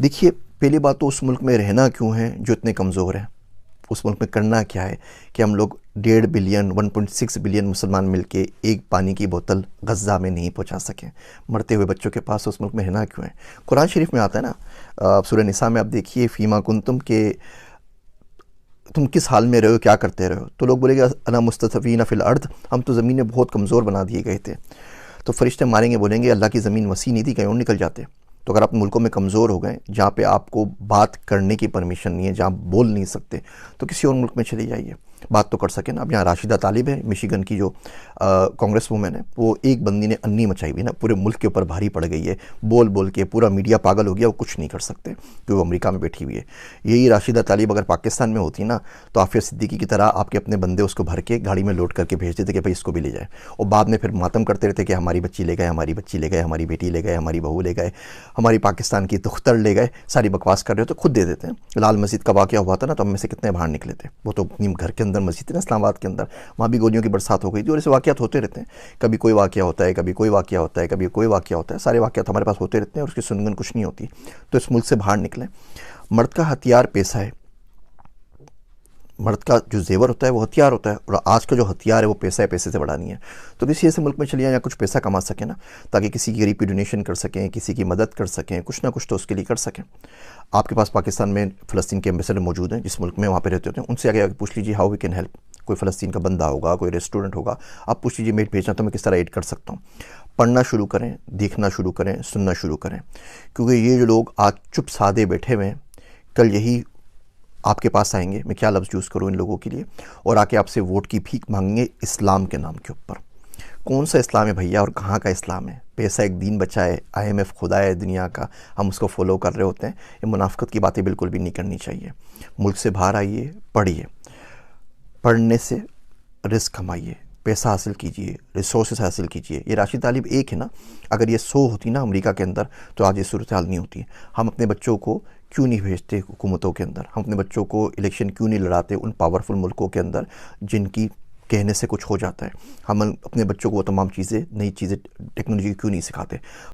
देखिए, पहली बात तो उस मुल्क में रहना क्यों है जो इतने कमज़ोर हैं। उस मुल्क में करना क्या है कि हम लोग 1.5 बिलियन 1.6 बिलियन मुसलमान मिलके एक पानी की बोतल गज़ा में नहीं पहुंचा सकें। मरते हुए बच्चों के पास उस मुल्क में रहना क्यों है। कुरान शरीफ में आता है ना, सूरह निसा में आप देखिए, फ़ीमा कुंतुम के तुम किस हाल में रहे हो, क्या करते रहे हो। तो लोग बोलेंगे अना मुस्तफ़ीना फ़िल अर्द, हम तो ज़मीन में बहुत कमज़ोर बना दिए गए थे। तो फरिश्ते मारेंगे, बोलेंगे अल्लाह की ज़मीन वसी नहीं थी, कहीं और निकल जाते। तो अगर आप मुल्कों में कमज़ोर हो गए जहाँ पे आपको बात करने की परमिशन नहीं है, जहाँ बोल नहीं सकते, तो किसी और मुल्क में चले जाइए, बात तो कर सके ना। अब यहाँ राशिदा तालिब है, मिशिगन की जो कांग्रेस वूमेन है, वो एक बंदी ने अन्नी मचाई हुई ना, पूरे मुल्क के ऊपर भारी पड़ गई है, बोल बोल के पूरा मीडिया पागल हो गया, वो कुछ नहीं कर सकते क्योंकि वो अमेरिका में बैठी हुई है। यही राशिदा तालिब अगर पाकिस्तान में होती ना, तो आफिया सिद्दीकी की तरह आपके अपने बंदे उसको भर के गाड़ी में लोड करके भेज देते कि भाई इसको भी ले जाए, और बाद में फिर मातम करते रहते कि हमारी बच्ची ले गए, हमारी बच्ची ले गए, हमारी बेटी ले गए, हमारी बहू ले गए, हमारी पाकिस्तान की दुख्तर ले गए। सारी बकवास कर रहे हो तो खुद दे देते हैं। लाल मस्जिद का वाक़या हुआ था ना, तो हम में से कितने बाहर निकले थे। वो तो अपनी घर के अंदर मस्जिद थी ना, इस्लामाबाद के अंदर, वहाँ भी गोलियों की बरसात हो गई थी। और ऐसे वाक़यात होते रहते हैं, कभी कोई वाक़या होता है, कभी कोई वाक़या होता है, कभी कोई वाक़या होता है। सारे वाक़यात हमारे पास होते रहते हैं और उसकी सुनगन कुछ नहीं होती। तो इस मुल्क से बाहर निकलें। मर्द का हथियार पैसा है, मर्द का जो जेवर होता है वो हथियार होता है, और आज का जो हथियार है वो पैसा है, पैसे से बड़ा नहीं है। तो किसी ऐसे मुल्क में चलिए यहाँ कुछ पैसा कमा सकें ना, ताकि किसी की गरीब की डोनेशन कर सकें, किसी की मदद कर सकें, कुछ ना कुछ तो उसके लिए कर सकें। आपके पास पाकिस्तान में फ़लस्तीन के एम्बेसडर मौजूद हैं, जिस मुल्क में वहाँ पे रहते होते हैं, उनसे आगे पूछ लीजिए हाउ वी कैन हेल्प। कोई फ़लस्तीन का बंदा होगा, कोई रेस्टोरेंट होगा, आप पूछ लीजिए मेट भेजना तो मैं किस तरह एड कर सकता हूँ। पढ़ना शुरू करें, देखना शुरू करें, सुनना शुरू करें, क्योंकि ये जो लोग आज चुप सादे बैठे हुए हैं, कल यही आपके पास आएंगे, मैं क्या लफ्ज़ यूज़ करूँ इन लोगों के लिए, और आके आपसे वोट की भीख मांगेंगे इस्लाम के नाम के ऊपर। कौन सा इस्लाम है भैया, और कहाँ का इस्लाम है। पैसा एक दीन बचा है, IMF खुदा है दुनिया का, हम उसको फॉलो कर रहे होते हैं। ये मुनाफिकत की बातें बिल्कुल भी नहीं करनी चाहिए। मुल्क से बाहर आइए, पढ़िए, पढ़ने से रिस्क कमाइए, पैसा हासिल कीजिए, रिसोर्सेज हासिल कीजिए। ये राशिद तालिब एक है ना, अगर ये 100 होती ना अमेरिका के अंदर, तो आज ये सूरत हाल नहीं होती। हम अपने बच्चों को क्यों नहीं भेजते हुकूमतों के अंदर, हम अपने बच्चों को इलेक्शन क्यों नहीं लड़ाते उन पावरफुल मुल्कों के अंदर जिनकी कहने से कुछ हो जाता है। हम अपने बच्चों को वो तमाम चीज़ें, नई चीज़ें, टेक्नोलॉजी क्यों नहीं सिखाते।